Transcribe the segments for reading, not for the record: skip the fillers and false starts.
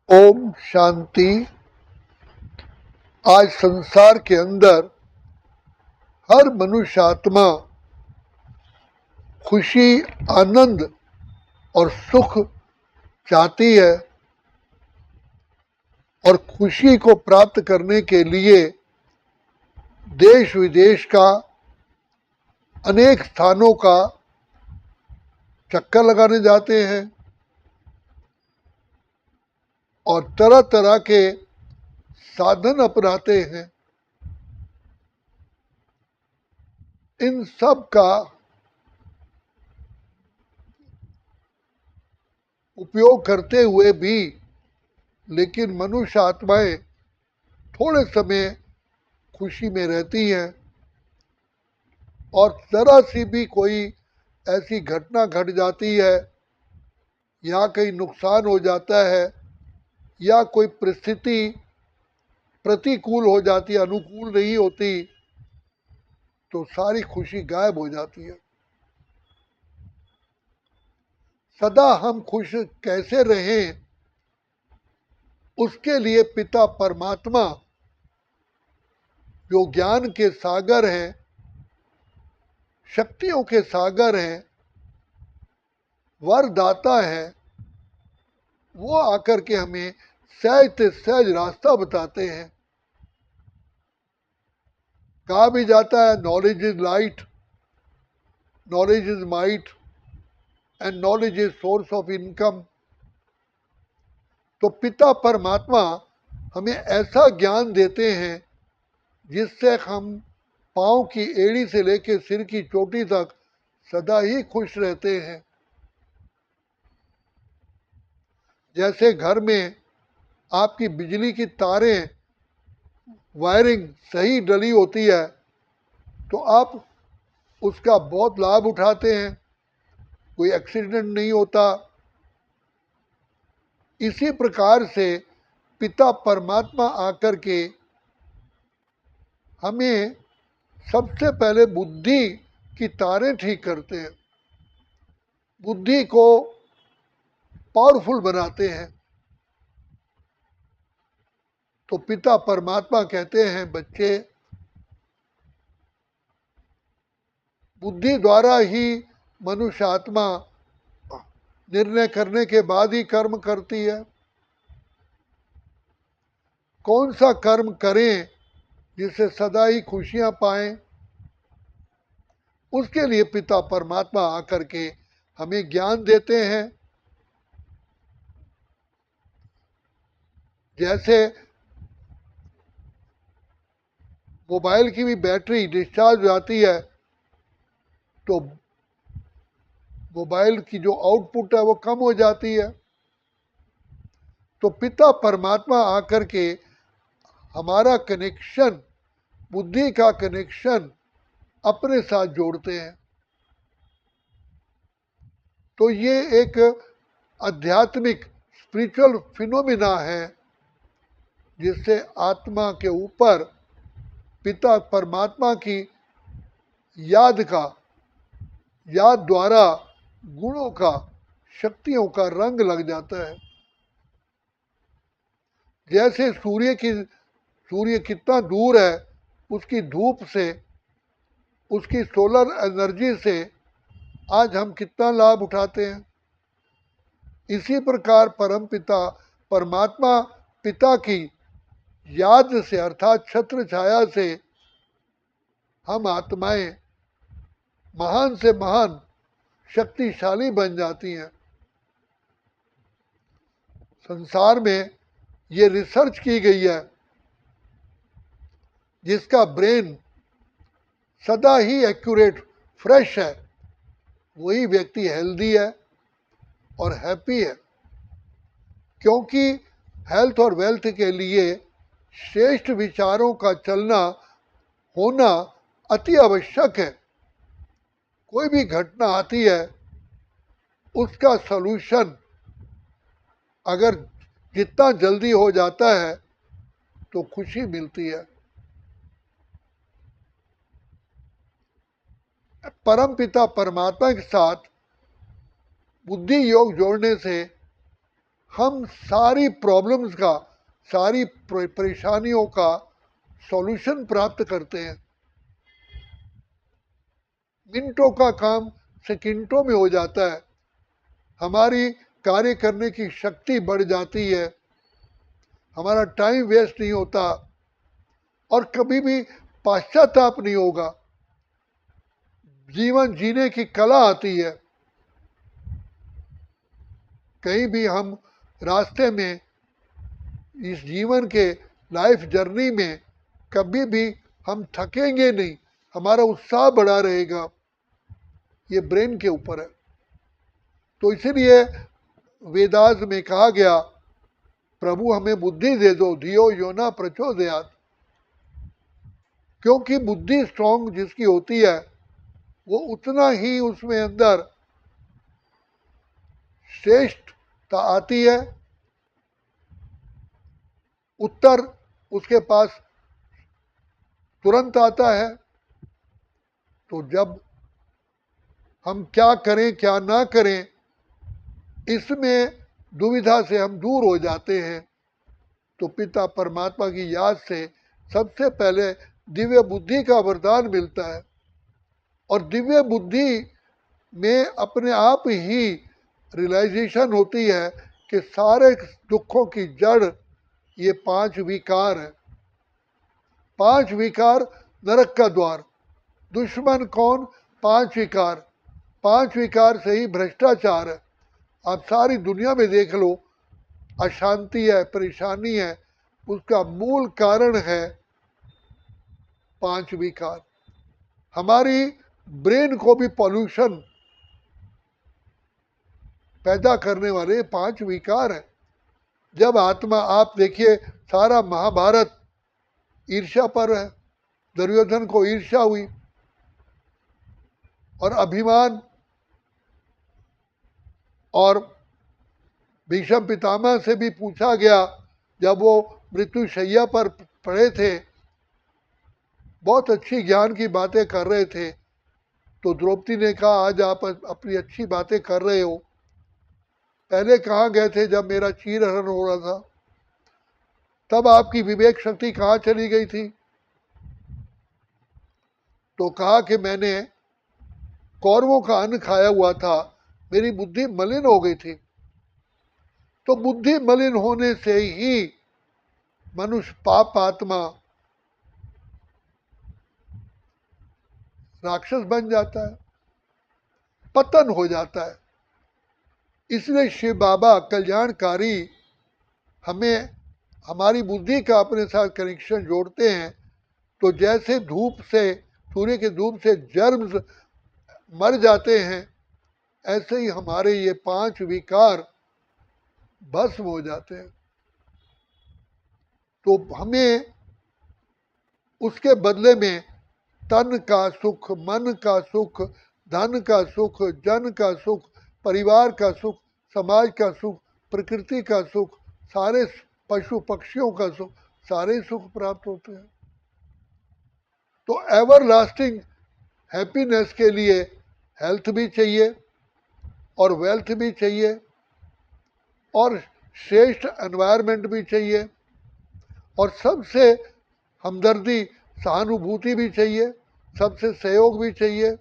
ओम शांति। आज संसार के अंदर हर मनुष्य आत्मा खुशी, आनंद और सुख चाहती है और खुशी को प्राप्त करने के लिए देश विदेश का अनेक स्थानों का चक्कर लगाने जाते हैं और तरह तरह के साधन अपनाते हैं। इन सब का उपयोग करते हुए भी लेकिन मनुष्य आत्माएं थोड़े समय खुशी में रहती हैं और जरा सी भी कोई ऐसी घटना घट जाती है या कहीं नुकसान हो जाता है या कोई परिस्थिति प्रतिकूल हो जाती है, अनुकूल नहीं होती, तो सारी खुशी गायब हो जाती है। सदा हम खुश कैसे रहें, उसके लिए पिता परमात्मा जो ज्ञान के सागर हैं, शक्तियों के सागर हैं, वरदाता हैं, वो आकर के हमें सहज से सहज रास्ता बताते हैं। कहा भी जाता है knowledge is light, knowledge is might and knowledge is source of income. तो पिता परमात्मा हमें ऐसा ज्ञान देते हैं जिससे हम पाँव की एड़ी से लेकर सिर की चोटी तक सदा ही खुश रहते हैं। जैसे घर में आपकी बिजली की तारें वायरिंग सही डली होती है तो आप उसका बहुत लाभ उठाते हैं, कोई एक्सीडेंट नहीं होता। इसी प्रकार से पिता परमात्मा आकर के हमें सबसे पहले बुद्धि की तारें ठीक करते हैं, बुद्धि को पावरफुल बनाते हैं। तो पिता परमात्मा कहते हैं बच्चे, बुद्धि द्वारा ही मनुष्य आत्मा निर्णय करने के बाद ही कर्म करती है। कौन सा कर्म करें जिससे सदा ही खुशियां पाएं, उसके लिए पिता परमात्मा आकर के हमें ज्ञान देते हैं। जैसे मोबाइल की भी बैटरी डिस्चार्ज हो जाती है तो मोबाइल की जो आउटपुट है वो कम हो जाती है। तो पिता परमात्मा आकर के हमारा कनेक्शन, बुद्धि का कनेक्शन अपने साथ जोड़ते हैं। तो ये एक आध्यात्मिक स्पिरिचुअल फिनोमिना है जिससे आत्मा के ऊपर पिता परमात्मा की याद द्वारा गुणों का, शक्तियों का रंग लग जाता है। जैसे सूर्य कितना दूर है, उसकी धूप से, उसकी सोलर एनर्जी से आज हम कितना लाभ उठाते हैं। इसी प्रकार परम पिता परमात्मा पिता की याद से अर्थात छत्र छाया से हम आत्माएं महान से महान शक्तिशाली बन जाती हैं। संसार में ये रिसर्च की गई है, जिसका ब्रेन सदा ही एक्यूरेट, फ्रेश है, वही व्यक्ति हेल्दी है और हैप्पी है। क्योंकि हेल्थ और वेल्थ के लिए श्रेष्ठ विचारों का चलना होना अति आवश्यक है। कोई भी घटना आती है उसका सलूशन अगर जितना जल्दी हो जाता है तो खुशी मिलती है। परम पिता परमात्मा के साथ बुद्धि योग जोड़ने से हम सारी प्रॉब्लम्स का, सारी परेशानियों का सॉल्यूशन प्राप्त करते हैं। मिनटों का काम सेकंडों में हो जाता है। हमारी कार्य करने की शक्ति बढ़ जाती है, हमारा टाइम वेस्ट नहीं होता और कभी भी पश्चाताप नहीं होगा। जीवन जीने की कला आती है। कहीं भी हम रास्ते में, इस जीवन के लाइफ जर्नी में कभी भी हम थकेंगे नहीं, हमारा उत्साह बढ़ा रहेगा। ये ब्रेन के ऊपर है। तो इसीलिए वेदास में कहा गया, प्रभु हमें बुद्धि दे दो, धियो यो न प्रचोदयात्। क्योंकि बुद्धि स्ट्रांग जिसकी होती है वो उतना ही उसमें अंदर श्रेष्ठता आती है, उत्तर उसके पास तुरंत आता है। तो जब हम क्या करें क्या ना करें, इसमें दुविधा से हम दूर हो जाते हैं। तो पिता परमात्मा की याद से सबसे पहले दिव्य बुद्धि का वरदान मिलता है। और दिव्य बुद्धि में अपने आप ही रियलाइजेशन होती है कि सारे दुखों की जड़ ये 5 विकार है। 5 विकार नरक का द्वार। दुश्मन कौन? 5 विकार। 5 विकार से ही भ्रष्टाचार है। आप सारी दुनिया में देख लो, अशांति है, परेशानी है, उसका मूल कारण है 5 विकार। हमारी ब्रेन को भी पॉल्यूशन पैदा करने वाले 5 विकार हैं। जब आत्मा, आप देखिए सारा महाभारत ईर्ष्या पर है। दुर्योधन को ईर्ष्या हुई और अभिमान, और भीष्म पितामह से भी पूछा गया जब वो मृत्यु शैया पर पड़े थे, बहुत अच्छी ज्ञान की बातें कर रहे थे, तो द्रौपदी ने कहा आज आप अपनी अच्छी बातें कर रहे हो, पहले कहाँ गए थे जब मेरा चीरहरण हो रहा था? तब आपकी विवेक शक्ति कहाँ चली गई थी? तो कहा कि मैंने कौरवों का अन्न खाया हुआ था, मेरी बुद्धि मलिन हो गई थी। तो बुद्धि मलिन होने से ही मनुष्य पाप आत्मा राक्षस बन जाता है, पतन हो जाता है। इसलिए शिव बाबा कल्याणकारी हमें हमारी बुद्धि का अपने साथ कनेक्शन जोड़ते हैं। तो जैसे धूप से, सूर्य के धूप से जर्म्स मर जाते हैं, ऐसे ही हमारे ये 5 विकार भस्म हो जाते हैं। तो हमें उसके बदले में तन का सुख, मन का सुख, धन का सुख, जन का सुख, परिवार का सुख, समाज का सुख, प्रकृति का सुख, सारे पशु पक्षियों का सुख, सारे सुख प्राप्त होते हैं। तो एवर लास्टिंग हैप्पीनेस के लिए हेल्थ भी चाहिए और वेल्थ भी चाहिए और श्रेष्ठ एनवायरनमेंट भी चाहिए और सबसे हमदर्दी, सहानुभूति भी चाहिए, सबसे सहयोग भी चाहिए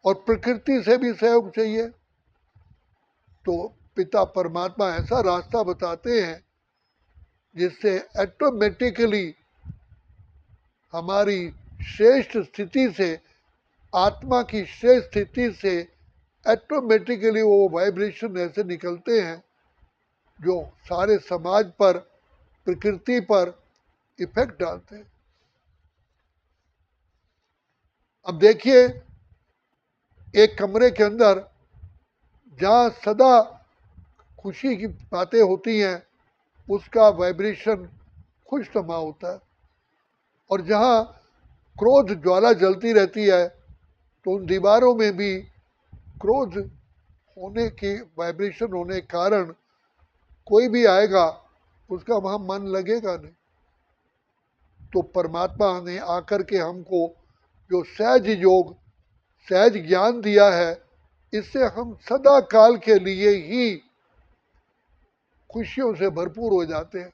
और प्रकृति से भी सहयोग चाहिए। तो पिता परमात्मा ऐसा रास्ता बताते हैं जिससे ऑटोमेटिकली हमारी श्रेष्ठ स्थिति से, आत्मा की श्रेष्ठ स्थिति से ऑटोमेटिकली वो वाइब्रेशन ऐसे निकलते हैं जो सारे समाज पर, प्रकृति पर इफेक्ट डालते हैं। अब देखिए, एक कमरे के अंदर जहाँ सदा खुशी की बातें होती हैं उसका वाइब्रेशन खुशनुमा होता है, और जहाँ क्रोध ज्वाला जलती रहती है तो उन दीवारों में भी क्रोध होने की वाइब्रेशन होने के कारण कोई भी आएगा उसका वहाँ मन लगेगा नहीं। तो परमात्मा ने आकर के हमको जो सहज योग, सहज ज्ञान दिया है, इससे हम सदा काल के लिए ही खुशियों से भरपूर हो जाते हैं।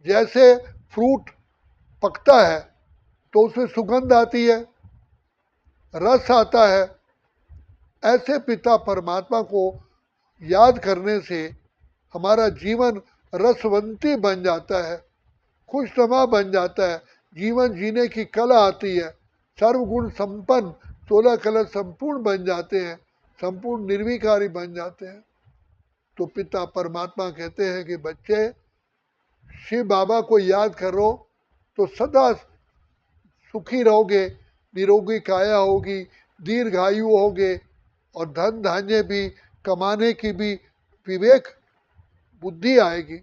जैसे फ्रूट पकता है तो उसमें सुगंध आती है, रस आता है, ऐसे पिता परमात्मा को याद करने से हमारा जीवन रसवंती बन जाता है, खुशनुमा बन जाता है, जीवन जीने की कला आती है, सर्वगुण संपन्न 16 कला संपूर्ण बन जाते हैं, संपूर्ण निर्विकारी बन जाते हैं। तो पिता परमात्मा कहते हैं कि बच्चे शिव बाबा को याद करो तो सदा सुखी रहोगे, निरोगी काया होगी, दीर्घायु होगे और धन धान्य भी कमाने की भी विवेक बुद्धि आएगी।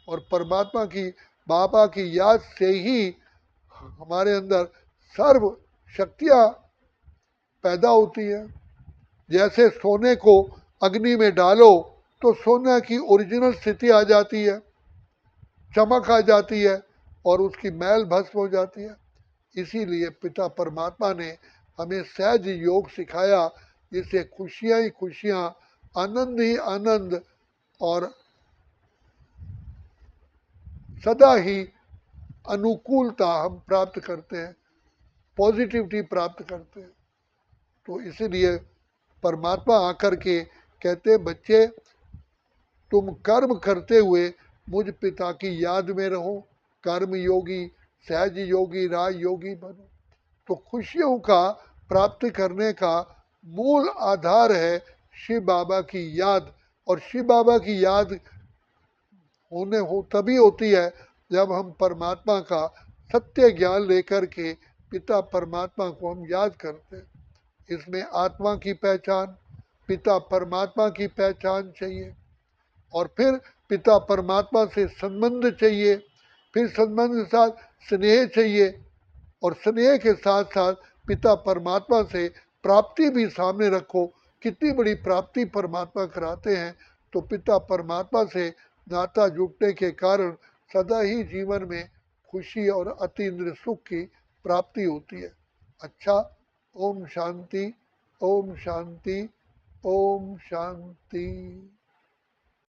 और परमात्मा की बाबा की याद से ही हमारे अंदर सर्व शक्तियाँ पैदा होती है। जैसे सोने को अग्नि में डालो तो सोना की ओरिजिनल स्थिति आ जाती है, चमक आ जाती है और उसकी मैल भस्म हो जाती है। इसीलिए पिता परमात्मा ने हमें सहज योग सिखाया, जिससे खुशियाँ ही खुशियाँ, आनंद ही आनंद और सदा ही अनुकूलता हम प्राप्त करते हैं, पॉजिटिविटी प्राप्त करते हैं। तो इसीलिए परमात्मा आकर के कहते हैं बच्चे तुम कर्म करते हुए मुझ पिता की याद में रहो, कर्म योगी, सहज योगी, राज योगी बनो। तो खुशियों का प्राप्ति करने का मूल आधार है शिव बाबा की याद। और शिव बाबा की याद तभी होती है जब हम परमात्मा का सत्य ज्ञान लेकर के पिता परमात्मा को हम याद करते हैं। इसमें आत्मा की पहचान, पिता परमात्मा की पहचान चाहिए, और फिर पिता परमात्मा से संबंध चाहिए, फिर संबंध के साथ स्नेह चाहिए, और स्नेह के साथ साथ पिता परमात्मा से प्राप्ति भी सामने रखो। कितनी बड़ी प्राप्ति परमात्मा कराते हैं। तो पिता परमात्मा से नाता जुटने के कारण सदा ही जीवन में खुशी और अतीन्द्रिय सुख की प्राप्ति होती है। अच्छा, ओम शांति, ओम शांति, ओम शांति।